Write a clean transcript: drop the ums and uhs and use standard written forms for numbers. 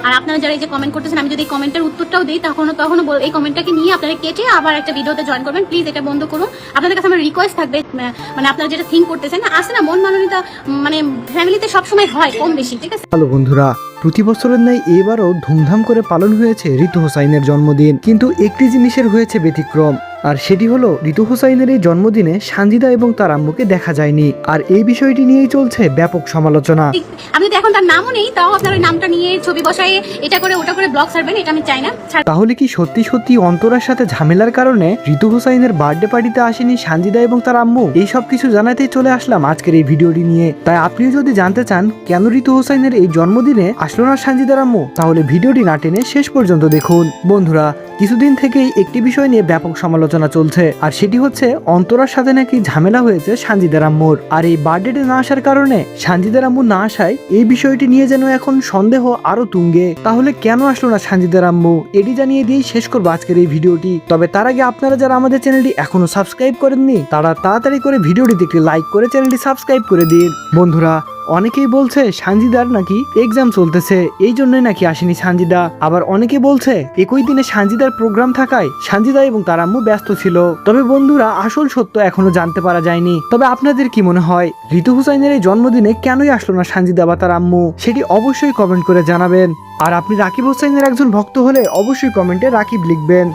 আর আপনারা যারা এই যে কমেন্ট করতেছেন, আমি যদি এই কমেন্টের উত্তরটাও দিই তখনও এই কমেন্টটাকে নিয়ে আপনারা কেটে আবার একটা ভিডিওতে জয়েন করবেন। প্লিজ এটা বন্ধ করুন। আপনাদের কাছে আমার রিকোয়েস্ট থাকবে, মানে আপনারা যেটা থিঙ্ক করতেছেন না, আসে না মন মাননীয়তা, মানে ফ্যামিলিতে সবসময় হয় কম বেশি, ঠিক আছে? হ্যালো বন্ধুরা, প্রতি বছরের ন্যায় এবারও ধুমধাম করে পালন হয়েছে ঋতু হোসাইনের জন্মদিন। কিন্তু একটি জিনিসের হয়েছে ব্যতিক্রম, আর সেটি হলো ঋতু হোসাইনের এই জন্মদিনে সানজিদা এবং তার আম্মুকে দেখা যায়নি। আর এই বিষয়টি নিয়েই চলছে ব্যাপক সমালোচনা। আমি যদি এখন তার নামও নেই, তাও আপনার ওই নামটা নিয়ে ছবি বসায় এটা করে ওটা করে ব্লগ ছাড়বেন, এটা আমি চাই না। তাহলে কি সত্যি সত্যি অন্তরার সাথে ঝামেলার কারণে ঋতু হোসাইনের বার্থডে পার্টিতে আসেনি সানজিদা এবং তার আম্মু? এই সব কিছু জানাতেই চলে আসলাম আজকের এই ভিডিওটি নিয়ে। তাই আপনিও যদি জানতে চান কেন ঋতু হোসাইনের এই জন্মদিনে আসলো না সানজিদার আম্মু, তাহলে ভিডিওটি না টেনে শেষ পর্যন্ত দেখুন। বন্ধুরা, কিছুদিন থেকেই একটি বিষয় নিয়ে ব্যাপক সমালোচনা চলছে, আর সেটি হচ্ছে অন্তরার সাথে নাকি ঝামেলা হয়েছে সানজিদার আম্মুর। আর এই বার্থডেতে না আসার কারণে সানজিদার আম্মু না আসায় এই বিষয়টি নিয়ে যেন এখন সন্দেহ আরো তুঙ্গে। তাহলে কেন আসলো না সানজিদার আম্মু, এটি জানিয়ে দিয়েই শেষ করবো আজকের এই ভিডিওটি। তবে তার আগে আপনারা যারা আমাদের চ্যানেলটি এখনো সাবস্ক্রাইব করেননি, তারা তাড়াতাড়ি করে ভিডিওটিতে একটি লাইক করে চ্যানেলটি সাবস্ক্রাইব করে দিন। বন্ধুরা, অনেকেই বলছে সানজিদার নাকি এক্সাম চলতেছে, এই জন্যই নাকি আসেনি সানজিদা। আবার অনেকে বলছে একই দিনে সানজিদার প্রোগ্রাম থাকায় সানজিদা এবং তার আম্মু ব্যস্ত ছিল। তবে বন্ধুরা, আসল সত্য এখনো জানতে পারা যায়নি। তবে আপনাদের কি মনে হয় ঋতু হোসাইনের এই জন্মদিনে কেনই আসলো না সানজিদা বা তার আম্মু? সেটি অবশ্যই কমেন্ট করে জানাবেন। আর আপনি রাকিব হোসাইনের একজন ভক্ত হলে অবশ্যই কমেন্টে রাকিব লিখবেন।